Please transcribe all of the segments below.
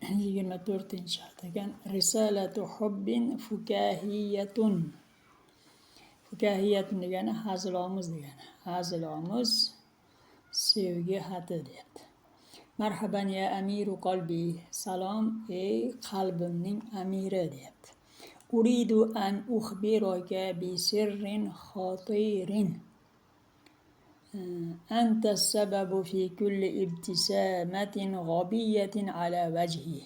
24 shart ekan. Risalatu hubbin fukahiyatun. Fukahiyatun degani hazilomuz degani. Hazilomuz sevgi xati deyapti. Marhaban ya amiru qalbi. Salom ey qalbimning amiri deyapti. Uridu an ukhbiroka bi sirrin xotirin. أنت السبب في كل ابتسامة غبية على وجهي.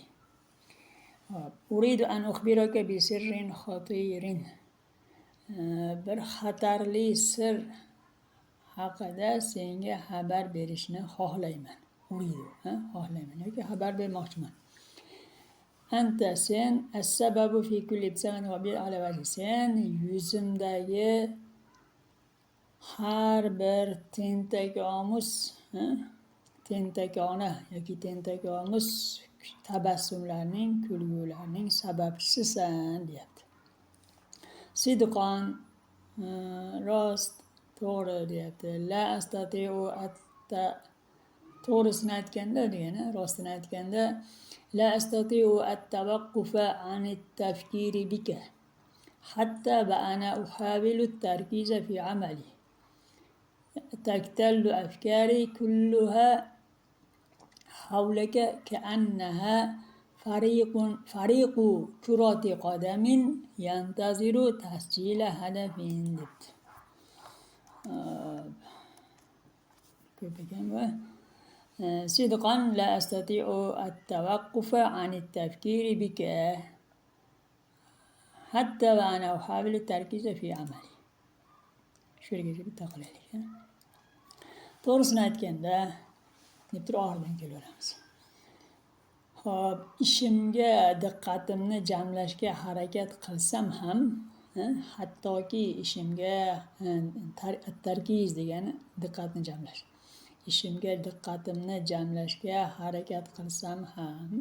أريد أن أخبرك بسر خطير. Bir xatarli sir haqida senga xabar berishni xohlayman. Xohlayman yoki xabar bermoqchiman. Anta sen as-sababu fi kulli ibtisamatin ghabiyatin ala wajhi. Sen yuzimdagi har bir tentakona yoki tentakomuz tabassumlarning, kulgularning sababchisisan deyapti. Sidqon rost, to'g'ri deyapti. La astati'u to'g'risini aytganda degani, rostini aytganda la astati'u at-tawaqqufa an at-tafkiri bika hatta va ana uhawilu at-tarkiza fi amali. تكتل أفكاري كلها حولك كأنها فريق كرة قدم ينتظر تسجيل هدف. صدقا لا أستطيع التوقف عن التفكير بك حتى وأنا أحاول التركيز في عملي. To'g'risini aytganda deb turib oxiridan kelaveramiz. Xo'p, ishimga diqqatimni jamlashga harakat qilsam ham, hattoki ishimga tarkiz degani diqqatni jamlash. Ishimga diqqatimni jamlashga harakat qilsam ham,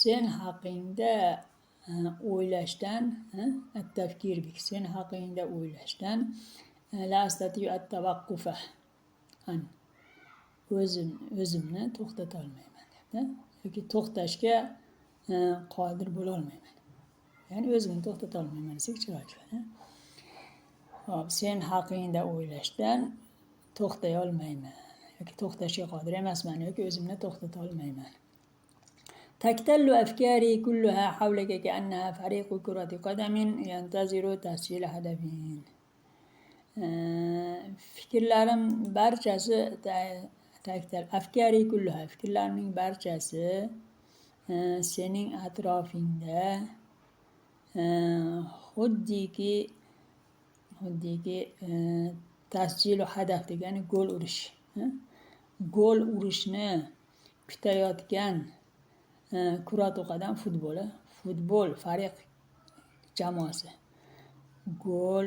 sen haqingda o'ylashdan, at-tafkir bik, sen haqingda o'ylashdan la astati'u at-tawaqqufa an o'zimni to'xtata olmayman debdi. Yoki to'xtashga qodir bo'la olmayman. Ya'ni o'zimni to'xtata olmayman desak chiroyli. Hop, sen haqingda o'ylashdan to'xtay olmayman yoki to'xtashga qodir emasman yoki o'zimni to'xtata olmayman. تكتل أفكاري كلها حولك كأنها فريق كرة قدم ينتظر تسجيل هدف. Fikrlarim barchasi afkari kulluha, fikrlarning barchasi sening atrofingda xuddiki tasjilu hadaf degani gol urish. Gol urishni kutayotgan kuratu qadam futbol fariq jamoasi. Gol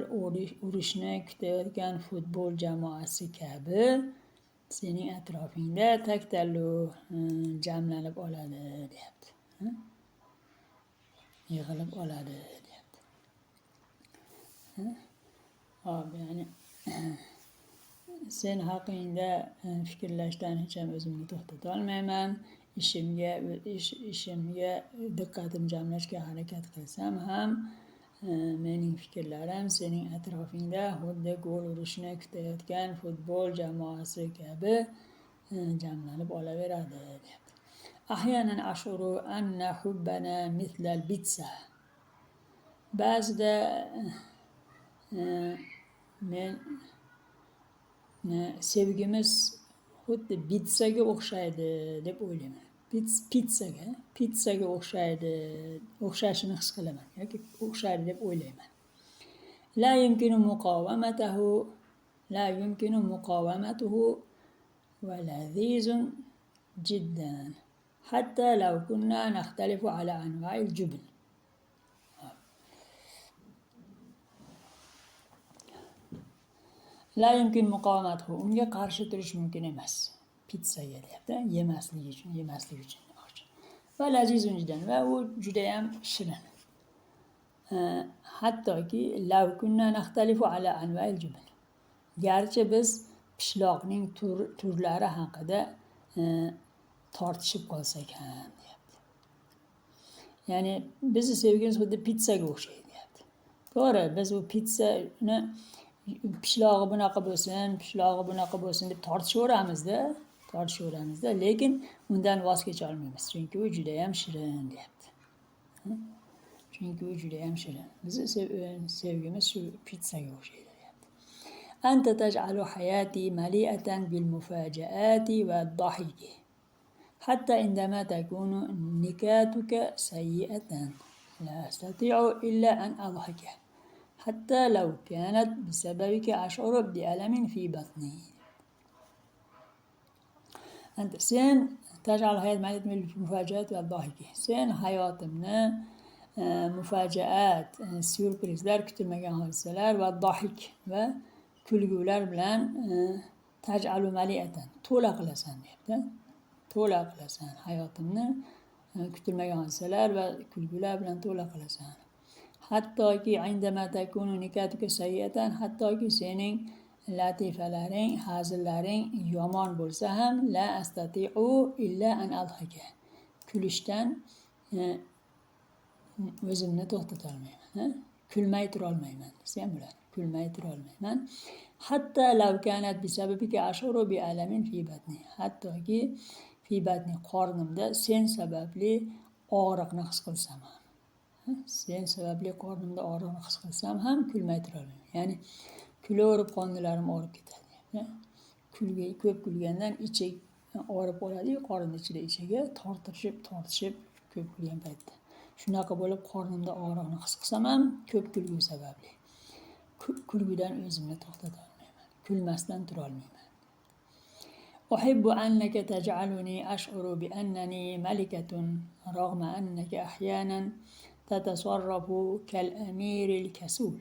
urishni kutayotgan futbol jamoasi kabi sening atrofingda taktallu jamlanib oladi deyapti. Yig'ilib oladi deyapti. Hop, ya'ni sen haqingda fikrlashdan hech ham o'zimni to'xtata olmayman. Ishimga diqqatim jamlashga harakat qilsam ham, mening fikrlarim sening atrofingda xuddi gol urishni kutayotgan futbol jamoasi kabi jamlanib olaveradi deyapti. Ahyanan ashuru anna hubbana mithlal bitsa. Ba'zida men sevgimiz xuddi bitsaga o'xshaydi deb o'ylayman. Pizzaga o'xshashini his qilaman yoki o'xshaydi deb o'ylayman. La yumkinu muqawamatuhu va lazizun jiddan hatta law kunna nakhtalifu ala anwa'il jubn. La yumkin muqawamatuhu, unga qarshi turish mumkin emas. Pizzaga deyapti, yemaslik uchun. Va lazizun jiddan, va u juda ham shirin. Hattoki law kunna nakhtalifu ala anwa'il jubn. Garchi biz pishloqning turlari haqida tortishib qolsak ham deyapti. Ya'ni bizni sevgimiz xuddi pitssaga o'xshaydi deyapti. To'g'ri, biz bu pitsani pishlog'i bunaqa bo'lsin deb tortishaveramizda, lekin undan voz kecha olmaymiz. Chunki u juda ham shirin deyapti. Chunki u juda ham shirin. Bizni sevgimiz shu pitssaga o'xshaydi deyapti. Anta taj'alu hayati mali'atan bil mufaja'ati va dhahiki. Hatta indama takunu nikatuka sayyi'atan la astati'u illa an adhaka. Hatta law kanat bisababika ash'uru bi'alamin fi batni. Anta sen taj'alu hayati mali'atan bil mufaja'ati va dhahiki. Sen hayotimni mufajaat, syurprizlar, kutilmagan hodisalar va dohik va kulgular bilan taj'alu mali'atan to'la qilasan deyapti. To'la qilasan hayotimni kutilmagan hodisalar va kulgular bilan to'la qilasan. Hattoki indama takunu nikatuka sayyi'atan, hattoki sening latifalaring, hazillaring yomon bo'lsa ham la astati'u illa an adhaka. Kulishdan o'zimni to'xtatolmayman. Kulmay turolmayman desa ham bo'ladi. Kulmay turolmayman. Hatta law kanat bisababika ashuru bi alamin fi batni. Hattoki fi batni qornimda sen sababli og'riqni his qilsam ham. Sen sababli qornimda og'riqni his qilsam ham kulmay turolmayman. Ya'ni kulaverib qonlarim og'rib ketadi. Ko'p kulgandan ichak og'rib qoladi-yu, qorin ichida ichaga tortishib ko'p kulgan paytda. Shunaqa bo'lib qornimda og'riqni his qilsam ham ko'p kulgu sababli. Kulgudan o'zimni to'xtata olmayman. Kulmasdan tura olmayman. Uhibbu annaka taj'aluni ash'uru bi annani malikatun ragma annaka ahyanan tatasarrafu kal amiril kasul.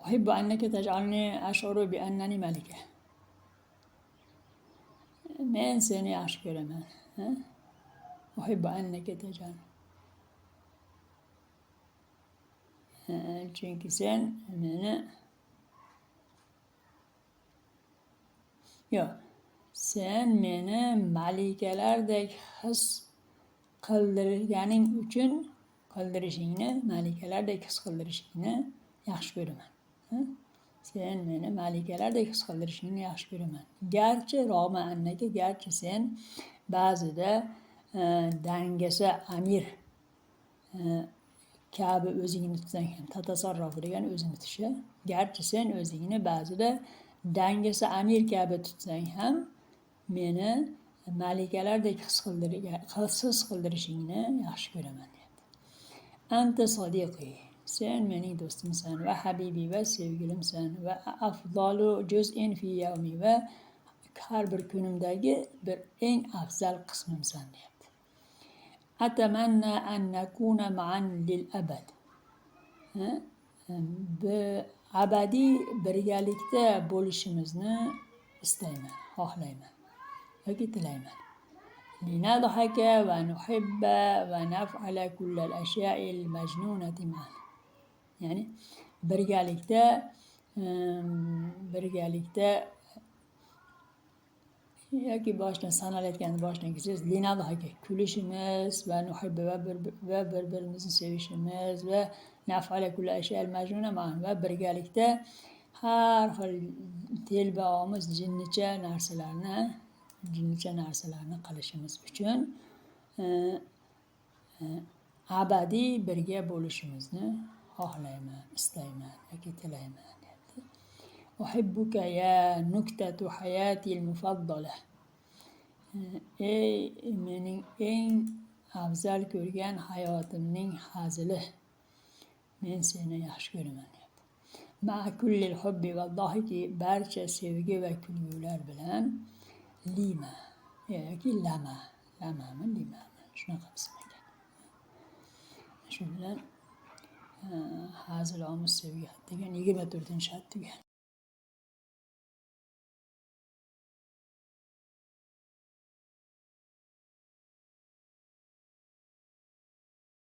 Uhibbu annaka taj'aluni ash'uru bi annani malika. Men seni yaxshi ko'raman. Uhibbu annaka taj'aluni. Chunki sen meni sen meni malikalardek his malikalardek his qildirishingni yaxshi ko'raman. Sen meni malikalardek his qildirishingni yaxshi ko'raman. Garchi sen ba'zida dangasa amir kabi o'zingni tutsang ham, tatasarrofu degan o'zini tutishi. Garchi sen o'zingni ba'zida dangasa amir kabi tutsang ham, meni malikalardek his qildirishingni yaxshi ko'raman deyapti. Anta sodiqi, sen mening do'stimsan va habibi va sevgilimsan va afdalu juz'in fi yawmi va har bir kunimdagi bir eng afzal qismimsan deyapti. Atamanna an nakuna ma'an lil abad. Abadiy birgalikda bo'lishimizni istayman, xohlayman yoki tilayman. Linadhaka va nuhibba va naf'ala kullal ashya'il majnunati ma'an. Ya'ni birgalikda yoki boshdan sanalayotganda boshdan kechirish linadhaka kulishimiz va nuhibba va bir-birimizni sevishimiz va naf'ala kullal ashya'il majnuna ma'an va birgalikda har xil telbaomiz jinnicha narsalarni qilishimiz uchun abadiy birga bo'lishimizni xohlayman, istayman yoki tilayman. Uhibbuka ya nuktatu hayatil mufaddala. Ey mening eng afzal ko'rgan hayotimning hazili. Men seni yaxshi ko'raman deyapti. Ma'a kullil hubbi va dhahiki, barcha sevgi va kulgular bilan lima yoki lamami limami shunaqa ism ekan. Shu bilan hazil omuz sevgi degan 24-shat tugan.